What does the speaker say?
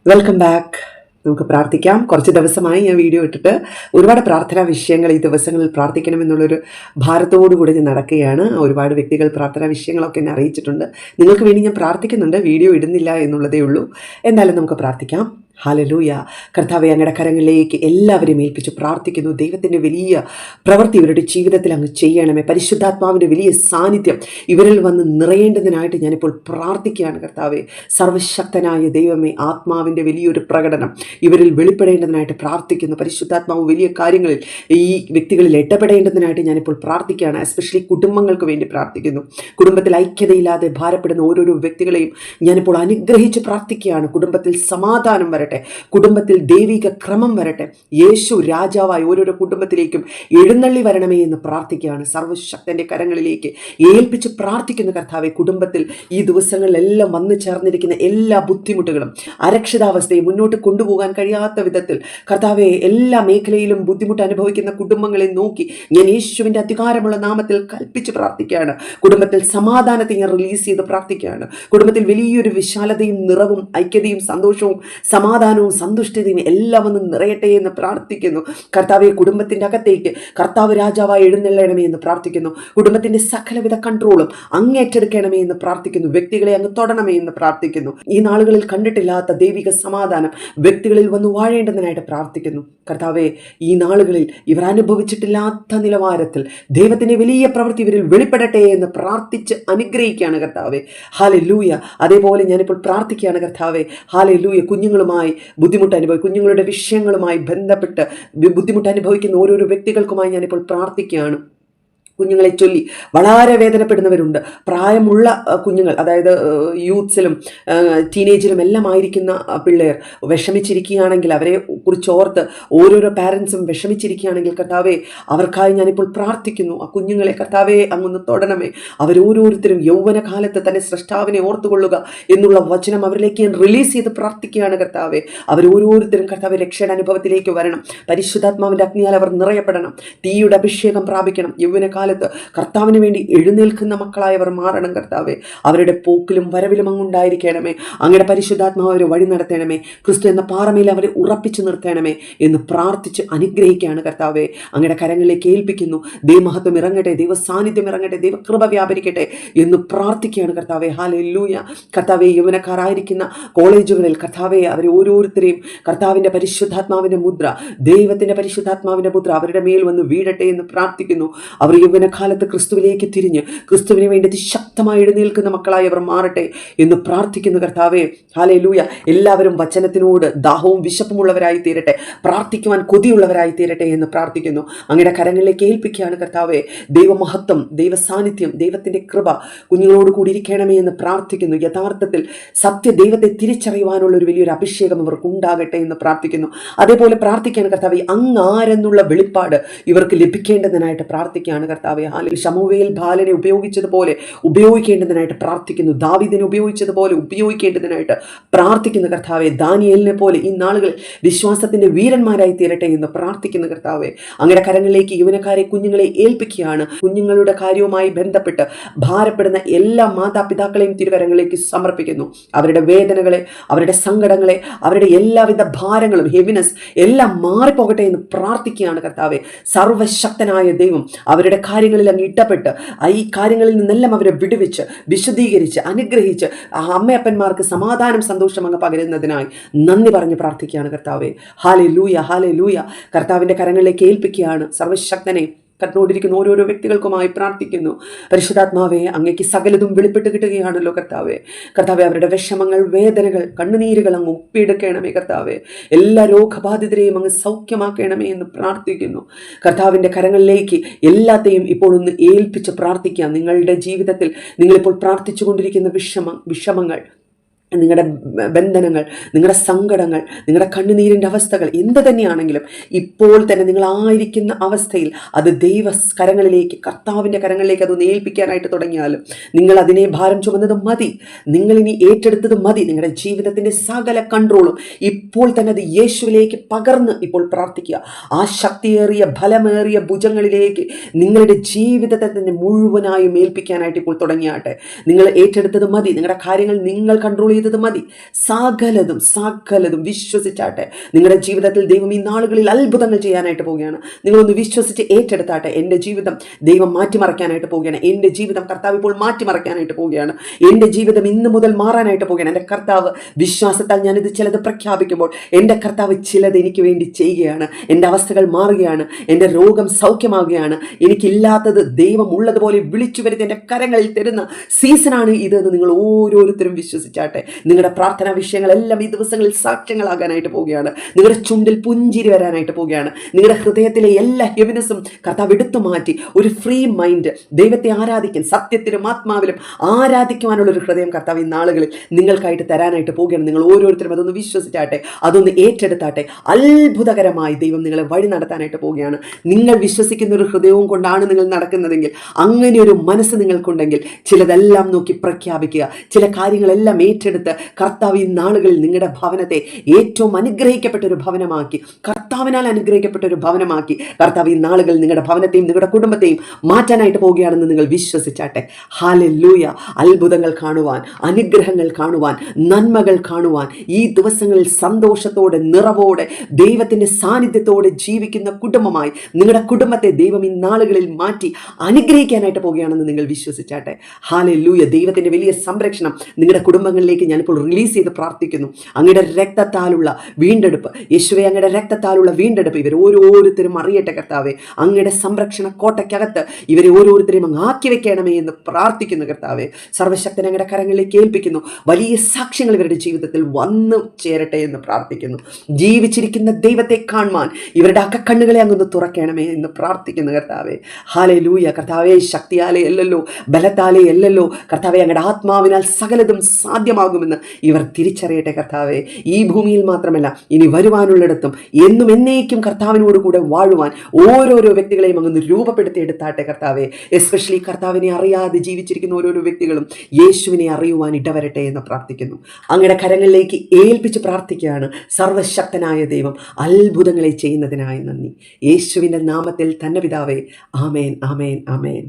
Welcome back. നമുക്ക് പ്രാർത്ഥിക്കാം. കുറച്ച് ദിവസമായി ഞാൻ വീഡിയോ ഇട്ടിട്ട് ഒരുപാട് പ്രാർത്ഥനാ വിഷയങ്ങൾ ഈ ദിവസങ്ങളിൽ പ്രാർത്ഥിക്കണമെന്നുള്ളൊരു ഭാരത്തോടുകൂടി ഞാൻ നടക്കുകയാണ്. ഒരുപാട് വ്യക്തികൾ പ്രാർത്ഥനാ വിഷയങ്ങളൊക്കെ എന്നെ അറിയിച്ചിട്ടുണ്ട്. നിങ്ങൾക്ക് വേണ്ടി ഞാൻ പ്രാർത്ഥിക്കുന്നുണ്ട്, വീഡിയോ ഇടുന്നില്ല എന്നുള്ളതേ ഉള്ളൂ. എന്തായാലും നമുക്ക് പ്രാർത്ഥിക്കാം. ഹല്ലേലൂയ. കർത്താവേ, അങ്ങയുടെ കരങ്ങളിലേക്ക് എല്ലാവരെയും ഏൽപ്പിച്ച് പ്രാർത്ഥിക്കുന്നു. ദൈവത്തിൻ്റെ വലിയ പ്രവൃത്തി ഇവരുടെ ജീവിതത്തിൽ അങ്ങ് ചെയ്യണമേ. പരിശുദ്ധാത്മാവിൻ്റെ വലിയ സാന്നിധ്യം ഇവരിൽ വന്ന് നിറയേണ്ടതിനായിട്ട് ഞാനിപ്പോൾ പ്രാർത്ഥിക്കുകയാണ്. കർത്താവേ, സർവശക്തനായ ദൈവമേ, ആത്മാവിൻ്റെ വലിയൊരു പ്രകടനം ഇവരിൽ വെളിപ്പെടേണ്ടതിനായിട്ട് പ്രാർത്ഥിക്കുന്നു. പരിശുദ്ധാത്മാവ് വലിയ കാര്യങ്ങളിൽ ഈ വ്യക്തികളിൽ ഇടപെടേണ്ടതിനായിട്ട് ഞാനിപ്പോൾ പ്രാർത്ഥിക്കുകയാണ്. എസ്പെഷ്യലി കുടുംബങ്ങൾക്ക് വേണ്ടി പ്രാർത്ഥിക്കുന്നു. കുടുംബത്തിൽ ഐക്യതയില്ലാതെ ഭാരപ്പെടുന്ന ഓരോരോ വ്യക്തികളെയും ഞാനിപ്പോൾ അനുഗ്രഹിച്ച് പ്രാർത്ഥിക്കുകയാണ്. കുടുംബത്തിൽ സമാധാനം വരട്ടെ, കുടുംബത്തിൽ ദൈവിക ക്രമം വരട്ടെ. യേശു രാജാവായി ഓരോരോ കുടുംബത്തിലേക്കും എഴുന്നള്ളി വരണമേ എന്ന് പ്രാർത്ഥിക്കുകയാണ്. സർവശക്തന്റെ കരങ്ങളിലേക്ക് ഏൽപ്പിച്ച് പ്രാർത്ഥിക്കുന്ന കർത്താവെ, കുടുംബത്തിൽ ഈ ദിവസങ്ങളിലെല്ലാം വന്നു ചേർന്നിരിക്കുന്ന എല്ലാ ബുദ്ധിമുട്ടുകളും അരക്ഷിതാവസ്ഥയും മുന്നോട്ട് കൊണ്ടുപോകാൻ കഴിയാത്ത വിധത്തിൽ കർത്താവെ, എല്ലാ മേഖലയിലും ബുദ്ധിമുട്ട് അനുഭവിക്കുന്ന കുടുംബങ്ങളെ നോക്കി ഞാൻ യേശുവിൻ്റെ അധികാരമുള്ള നാമത്തിൽ കൽപ്പിച്ച് പ്രാർത്ഥിക്കുകയാണ്. കുടുംബത്തിൽ സമാധാനത്തെ ഞാൻ റിലീസ് ചെയ്ത് പ്രാർത്ഥിക്കുകയാണ്. കുടുംബത്തിൽ വലിയൊരു വിശാലതയും നിറവും ഐക്യതയും സന്തോഷവും സമാധാനവും സന്തുഷ്ടതയും എല്ലാം ഒന്ന് നിറയട്ടെ എന്ന് പ്രാർത്ഥിക്കുന്നു. കർത്താവെ, കുടുംബത്തിൻ്റെ അകത്തേക്ക് കർത്താവ് രാജാവായി എഴുന്നള്ളണമേ എന്ന് പ്രാർത്ഥിക്കുന്നു. കുടുംബത്തിൻ്റെ സകലവിധ കൺട്രോളും അങ്ങേറ്റെടുക്കണമേ എന്ന് പ്രാർത്ഥിക്കുന്നു. വ്യക്തികളെ അങ്ങ് തൊടണമേ എന്ന് പ്രാർത്ഥിക്കുന്നു. ഈ നാളുകളിൽ കണ്ടിട്ടില്ലാത്ത ദൈവിക സമാധാനം വ്യക്തികളിൽ വന്ന് വാഴേണ്ടതിനായിട്ട് പ്രാർത്ഥിക്കുന്നു. കർത്താവെ, ഈ നാളുകളിൽ ഇവർ അനുഭവിച്ചിട്ടില്ലാത്ത നിലവാരത്തിൽ ദൈവത്തിൻ്റെ വലിയ പ്രവൃത്തി ഇവരിൽ വെളിപ്പെടട്ടെ എന്ന് പ്രാർത്ഥിച്ച് അനുഗ്രഹിക്കുകയാണ് കർത്താവെ. ഹല്ലേലൂയ. അതേപോലെ ഞാനിപ്പോൾ പ്രാർത്ഥിക്കുകയാണ് കർത്താവെ. ഹല്ലേലൂയ. കുഞ്ഞുങ്ങളുടെ വിഷയങ്ങളുമായി ബന്ധപ്പെട്ട് ബുദ്ധിമുട്ട് അനുഭവിക്കുന്ന ഓരോരോ വ്യക്തികൾക്കുമായി ഞാനിപ്പോൾ പ്രാർത്ഥിക്കുകയാണ്. കുഞ്ഞുങ്ങളെ ചൊല്ലി വളരെ വേദനപ്പെടുന്നവരുണ്ട്. പ്രായമുള്ള കുഞ്ഞുങ്ങൾ, അതായത് യൂത്ത്സിലും ടീനേജിലും എല്ലാം ആയിരിക്കുന്ന പിള്ളേർ വിഷമിച്ചിരിക്കുകയാണെങ്കിൽ, അവരെ കുറിച്ച് ഓർത്ത് ഓരോരോ പാരൻസും വിഷമിച്ചിരിക്കുകയാണെങ്കിൽ കർത്താവെ, അവർക്കായി ഞാനിപ്പോൾ പ്രാർത്ഥിക്കുന്നു. ആ കുഞ്ഞുങ്ങളെ കർത്താവെ അങ്ങൊന്ന് തൊടണമേ. അവരോരോരുത്തരും യൗവനകാലത്ത് തന്നെ സ്രഷ്ടാവിനെ ഓർത്തുകൊള്ളുക എന്നുള്ള വചനം അവരിലേക്ക് ഞാൻ റിലീസ് ചെയ്ത് പ്രാർത്ഥിക്കുകയാണ് കർത്താവെ. അവരോരോരുത്തരും കർത്താവെ രക്ഷയുടെ അനുഭവത്തിലേക്ക് വരണം. പരിശുദ്ധാത്മാവിൻ്റെ അഗ്നിയാൽ അവർ നിറയപ്പെടണം. തീയുടെ അഭിഷേകം പ്രാപിക്കണം. യൗവനകാലത്ത് കർത്താവിന് വേണ്ടി എഴുന്നേൽക്കുന്ന മക്കളായി അവർ മാറണം കർത്താവെ. അവരുടെ പോക്കിലും വരവിലും അങ്ങുണ്ടായിരിക്കണമേ. അങ്ങയുടെ പരിശുദ്ധാത്മാവ് അവരെ വഴി നടത്തണമേ. ക്രിസ്തു എന്ന പാറമേൽ അവരെ ഉറപ്പിച്ചു നിർത്തണമേ എന്ന് പ്രാർത്ഥിച്ച് അനുഗ്രഹിക്കുകയാണ് കർത്താവെ. അങ്ങയുടെ കരങ്ങളിലേക്ക് ഏൽപ്പിക്കുന്നു. ദൈവമഹത്വം ഇറങ്ങട്ടെ, ദൈവ സാന്നിധ്യം ഇറങ്ങട്ടെ, ദൈവകൃപ വ്യാപരിക്കട്ടെ എന്ന് പ്രാർത്ഥിക്കുകയാണ് കർത്താവെ. ഹല്ലേലൂയ. കർത്താവെ, യൗവനക്കാരായിരിക്കുന്ന കോളേജുകളിൽ കർത്താവെ, അവരെ ഓരോരുത്തരെയും കർത്താവിൻ്റെ പരിശുദ്ധാത്മാവിൻ്റെ മുദ്ര, ദൈവത്തിൻ്റെ പരിശുദ്ധാത്മാവിൻ്റെ മുദ്ര അവരുടെ മേൽ വന്ന് വീഴട്ടെ എന്ന് പ്രാർത്ഥിക്കുന്നു. അവർ യൗവനകാലത്ത് ക്രിസ്തുവിലേക്ക് തിരിഞ്ഞ് ക്രിസ്തുവിന് വേണ്ടി ശക്തമായി എഴുന്നേൽക്കുന്ന മക്കളായി അവർ മാറട്ടെ എന്ന് പ്രാർത്ഥിക്കുന്നു കർത്താവേ. ഹല്ലേലൂയ. എല്ലാവരും വചനത്തിനോട് ദാഹവും വിശപ്പുമുള്ളവരായി തീരട്ടെ, പ്രാർത്ഥിക്കുവാൻ കൊതിയുള്ളവരായി തീരട്ടെ എന്ന് പ്രാർത്ഥിക്കുന്നു. അങ്ങയുടെ കരങ്ങളിലേക്ക് ഏൽപ്പിക്കുകയാണ് കർത്താവേ. ദൈവമഹത്വം, ദൈവ സാന്നിധ്യം, ദൈവത്തിൻ്റെ കൃപ കുഞ്ഞുങ്ങളോട് കൂടിയിരിക്കണമേ എന്ന് പ്രാർത്ഥിക്കുന്നു. യഥാർത്ഥത്തിൽ സത്യ ദൈവത്തെ തിരിച്ചറിയുവാനുള്ള ഒരു വലിയൊരു അഭിഷേകം ഇവർക്ക് ഉണ്ടാകട്ടെ എന്ന് പ്രാർത്ഥിക്കുന്നു. അതേപോലെ പ്രാർത്ഥിക്കുകയാണ് കർത്താവേ, അങ്ങ് ആരെന്നുള്ള വെളിപ്പാട് ഇവർക്ക് ലഭിക്കേണ്ടതിനായിട്ട് പ്രാർത്ഥിക്കുകയാണ് കർത്താവേ. ശമൂവേൽ ബാലനെ ഉപയോഗിച്ചതുപോലെ ഉപയോഗിക്കേണ്ടതിനായിട്ട് പ്രാർത്ഥിക്കുന്നു. ദാവീദിനെ ഉപയോഗിച്ചതുപോലെ ഉപയോഗിക്കേണ്ടതിനായിട്ട് പ്രാർത്ഥിക്കുന്ന കർത്താവേ. ദാനിയേലിനെ പോലെ ഈ നാളുകളിൽ വിശ്വാസത്തിന്റെ വീരന്മാരായി തീരട്ടെ എന്ന് പ്രാർത്ഥിക്കുന്ന കർത്താവേ. അങ്ങയുടെ കരങ്ങളിലേക്ക് യൗവനക്കാരെ, കുഞ്ഞുങ്ങളെ ഏൽപ്പിക്കുകയാണ്. കുഞ്ഞുങ്ങളുടെ കാര്യവുമായി ബന്ധപ്പെട്ട് ഭാരപ്പെടുന്ന എല്ലാ മാതാപിതാക്കളെയും തിരുകരങ്ങളിലേക്ക് സമർപ്പിക്കുന്നു. അവരുടെ വേദനകളെ, അവരുടെ സങ്കടങ്ങളെ, അവരുടെ എല്ലാവിധ ഭാരങ്ങളും, ഹെവിനെസ് എല്ലാം മാറിപ്പോകട്ടെ എന്ന് പ്രാർത്ഥിക്കുകയാണ് കർത്താവേ. സർവശക്തനായ ദൈവം അവരുടെ കാര്യങ്ങളിൽ അങ്ങ് ഇടപെട്ട് ഈ കാര്യങ്ങളിൽ നിന്നെല്ലാം അവരെ വിടുവിച്ച് വിശദീകരിച്ച് അനുഗ്രഹിച്ച് അമ്മയപ്പന്മാർക്ക് സമാധാനം, സന്തോഷം അങ്ങ് പകരുന്നതിനായി നന്ദി പറഞ്ഞ് പ്രാർത്ഥിക്കുകയാണ് കർത്താവേ. ഹല്ലേലൂയ. ഹല്ലേലൂയ. കർത്താവിൻ്റെ കരങ്ങളിലേക്ക് ഏൽപ്പിക്കുകയാണ്. സർവശക്തനെ കർത്താവിരിക്കുന്ന ഓരോരോ വ്യക്തികൾക്കുമായി പ്രാർത്ഥിക്കുന്നു. പരിശുദ്ധാത്മാവെ, അങ്ങേക്ക് സകലതും വെളിപ്പെട്ട് കിട്ടുകയാണല്ലോ കർത്താവെ. കർത്താവെ, അവരുടെ വിഷമങ്ങൾ, വേദനകൾ, കണ്ണുനീരുകൾ അങ്ങ് ഒപ്പിയെടുക്കണമേ കർത്താവെ. എല്ലാ രോഗബാധിതരെയും അങ്ങ് സൗഖ്യമാക്കണമേ എന്ന് പ്രാർത്ഥിക്കുന്നു. കർത്താവിൻ്റെ കരങ്ങളിലേക്ക് എല്ലാത്തെയും ഇപ്പോൾ ഒന്ന് ഏൽപ്പിച്ച് പ്രാർത്ഥിക്കാം. നിങ്ങളുടെ ജീവിതത്തിൽ നിങ്ങളിപ്പോൾ പ്രാർത്ഥിച്ചു കൊണ്ടിരിക്കുന്ന വിഷമങ്ങൾ, നിങ്ങളുടെ ബന്ധനങ്ങൾ, നിങ്ങളുടെ സങ്കടങ്ങൾ, നിങ്ങളുടെ കണ്ണുനീരിൻ്റെ അവസ്ഥകൾ എന്ത് തന്നെയാണെങ്കിലും ഇപ്പോൾ തന്നെ നിങ്ങളായിരിക്കുന്ന അവസ്ഥയിൽ അത് ദൈവ കരങ്ങളിലേക്ക്, കർത്താവിൻ്റെ കരങ്ങളിലേക്ക് അതൊന്ന് ഏൽപ്പിക്കാനായിട്ട് തുടങ്ങിയാലും നിങ്ങൾ അതിനെ ഭാരം ചുമന്നത് മതി, നിങ്ങളിനി ഏറ്റെടുത്തത് മതി. നിങ്ങളുടെ ജീവിതത്തിൻ്റെ സകല കൺട്രോളും ഇപ്പോൾ തന്നെ അത് യേശുവിലേക്ക് പകർന്ന് ഇപ്പോൾ പ്രാർത്ഥിക്കുക. ആ ശക്തിയേറിയ ഫലമേറിയ ഭുജങ്ങളിലേക്ക് നിങ്ങളുടെ ജീവിതത്തെ തന്നെ മുഴുവനായും ഏൽപ്പിക്കാനായിട്ട് ഇപ്പോൾ തുടങ്ങിയാട്ടെ. നിങ്ങൾ ഏറ്റെടുത്തത് മതി. നിങ്ങളുടെ കാര്യങ്ങൾ നിങ്ങൾ കൺട്രോൾ ചെയ്തത് മതി. സകലതും വിശ്വസിച്ചാട്ടെ. നിങ്ങളുടെ ജീവിതത്തിൽ ദൈവം ഈ നാളുകളിൽ അത്ഭുതങ്ങൾ ചെയ്യാനായിട്ട് പോവുകയാണ്. നിങ്ങളൊന്ന് വിശ്വസിച്ച് ഏറ്റെടുത്താട്ടെ. എൻ്റെ ജീവിതം ദൈവം മാറ്റിമറിക്കാനായിട്ട് പോവുകയാണ്. എൻ്റെ ജീവിതം കർത്താവ് ഇപ്പോൾ മാറ്റിമറിക്കാനായിട്ട് പോവുകയാണ്. എൻ്റെ ജീവിതം ഇന്ന് മുതൽ മാറാനായിട്ട് പോവുകയാണ്. എൻ്റെ കർത്താവ് വിശ്വാസത്താൽ ഞാനിത് ചിലത് പ്രഖ്യാപിക്കുമ്പോൾ എൻ്റെ കർത്താവ് ചിലത് എനിക്ക് വേണ്ടി ചെയ്യുകയാണ്. എൻ്റെ അവസ്ഥകൾ മാറുകയാണ്. എൻ്റെ രോഗം സൗഖ്യമാവുകയാണ്. എനിക്കില്ലാത്തത് ദൈവം ഉള്ളതുപോലെ വിളിച്ചു വരുത്തി എൻ്റെ കരങ്ങളിൽ തരുന്ന സീസണാണ് ഇതെന്ന് നിങ്ങൾ ഓരോരുത്തരും വിശ്വസിച്ചാട്ടെ. നിങ്ങളുടെ പ്രാർത്ഥനാ വിഷയങ്ങളെല്ലാം ഈ ദിവസങ്ങളിൽ സാക്ഷ്യങ്ങളാകാനായിട്ട് പോവുകയാണ്. നിങ്ങളുടെ ചുണ്ടിൽ പുഞ്ചിരി വരാനായിട്ട് പോവുകയാണ്. നിങ്ങളുടെ ഹൃദയത്തിലെ എല്ലാ ഹെവിനെസ്സും കർത്താവ് എടുത്തു മാറ്റി ഒരു ഫ്രീ മൈൻഡ്, ദൈവത്തെ ആരാധിക്കാൻ, സത്യത്തിലും ആത്മാവിലും ആരാധിക്കുവാനുള്ള ഒരു ഹൃദയം കർത്താവ് ഈ നാളുകളിൽ നിങ്ങൾക്കായിട്ട് തരാനായിട്ട് പോവുകയാണ്. നിങ്ങൾ ഓരോരുത്തരും അതൊന്ന് വിശ്വസിച്ചാട്ടെ, അതൊന്ന് ഏറ്റെടുത്താട്ടെ. അത്ഭുതകരമായി ദൈവം നിങ്ങളെ വഴി നടത്താനായിട്ട് പോവുകയാണ്. നിങ്ങൾ വിശ്വസിക്കുന്ന ഒരു ഹൃദയവും കൊണ്ടാണ് നിങ്ങൾ നടക്കുന്നതെങ്കിൽ, അങ്ങനെ ഒരു മനസ്സ് നിങ്ങൾക്കുണ്ടെങ്കിൽ ചിലതെല്ലാം നോക്കി പ്രഖ്യാപിക്കുക. ചില കാര്യങ്ങളെല്ലാം ഏറ്റെടുത്ത് കർത്താവ് ഈ നാളുകളിൽ നിങ്ങളുടെ ഭവനത്തെ ഏറ്റവും അനുഗ്രഹിക്കപ്പെട്ട ഒരു ഭവനമാക്കി, കർത്താവിനാൽ അനുഗ്രഹിക്കപ്പെട്ട ഒരു ഭവനമാക്കി കർത്താവ് ഈ നാളുകളിൽ നിങ്ങളുടെ ഭവനത്തെയും നിങ്ങളുടെ കുടുംബത്തെയും മാറ്റാനായിട്ട് പോവുകയാണെന്ന് നിങ്ങൾ വിശ്വസിച്ചാട്ടെ. ഹല്ലേലൂയ. അത്ഭുതങ്ങൾ കാണുവാൻ, അനുഗ്രഹങ്ങൾ കാണുവാൻ, നന്മകൾ കാണുവാൻ, ഈ ദിവസങ്ങളിൽ സന്തോഷത്തോടെ നിറവോടെ ദൈവത്തിൻ്റെ സാന്നിധ്യത്തോടെ ജീവിക്കുന്ന കുടുംബമായി നിങ്ങളുടെ കുടുംബത്തെ ദൈവം ഈ നാളുകളിൽ മാറ്റി അനുഗ്രഹിക്കാനായിട്ട് പോവുകയാണെന്ന് നിങ്ങൾ വിശ്വസിച്ചാട്ടെ. ഹല്ലേലൂയ. ദൈവത്തിൻ്റെ വലിയ സംരക്ഷണം നിങ്ങളുടെ കുടുംബങ്ങളിലേക്ക് ഞാനിപ്പോൾ റിലീസ് ചെയ്ത് പ്രാർത്ഥിക്കുന്നു. അങ്ങയുടെ രക്തത്താലുള്ള വീണ്ടെടുപ്പ്, യേശുവേ, അങ്ങയുടെ രക്തത്താലുള്ള വീണ്ടെടുപ്പ് ഇവർ ഓരോരുത്തരും അറിയട്ടെ കർത്താവേ. അങ്ങയുടെ സംരക്ഷണ കോട്ടയ്ക്കകത്ത് ഇവരെ ഓരോരുത്തരെയും അങ്ങ് ആക്കി വെക്കണമേ എന്ന് പ്രാർത്ഥിക്കുന്നു കർത്താവേ. സർവശക്തൻ അങ്ങയുടെ കരങ്ങളിലേക്ക് ഏൽപ്പിക്കുന്നു. വലിയ സാക്ഷ്യങ്ങൾ ഇവരുടെ ജീവിതത്തിൽ വന്നു ചേരട്ടെ എന്ന് പ്രാർത്ഥിക്കുന്നു. ജീവിച്ചിരിക്കുന്ന ദൈവത്തെ കാണുവാൻ ഇവരുടെ അക്കക്കണ്ണുകളെ അങ്ങൊന്ന് തുറക്കണമേ എന്ന് പ്രാർത്ഥിക്കുന്നു കർത്താവേ. ഹല്ലേലൂയ. കർത്താവേ, ശക്തിയാലേ അല്ലല്ലോ, ബലത്താലേ അല്ലല്ലോ കർത്താവേ, അങ്ങയുടെ ആത്മാവിനാൽ സകലതും സാധ്യമാകുമെന്ന് ഇവർ തിരിച്ചറിയട്ടെ കർത്താവേ. ഈ ഭൂമിയിൽ മാത്രമല്ല, ഇനി വരുവാനുള്ളിടത്തും എന്നും എന്നേക്കും കർത്താവിനോട് കൂടെ വാഴുവാൻ ഓരോരോ വ്യക്തികളെയും അങ്ങ് രൂപപ്പെടുത്തി എടുത്താട്ടെ കർത്താവേ. എസ്പെഷ്യലി കർത്താവിനെ അറിയാതെ ജീവിച്ചിരിക്കുന്ന ഓരോരോ വ്യക്തികളും യേശുവിനെ അറിയുവാൻ ഇടവരട്ടെ എന്ന് പ്രാർത്ഥിക്കുന്നു. അങ്ങയുടെ കരങ്ങളിലേക്ക് ഏൽപ്പിച്ച് പ്രാർത്ഥിക്കുകയാണ്. സർവശക്തനായ ദൈവം അത്ഭുതങ്ങളെ ചെയ്യുന്നതിനായി നന്ദി. യേശുവിൻ്റെ നാമത്തിൽ തന്നെ പിതാവേ. ആമേൻ, ആമേൻ, ആമേൻ.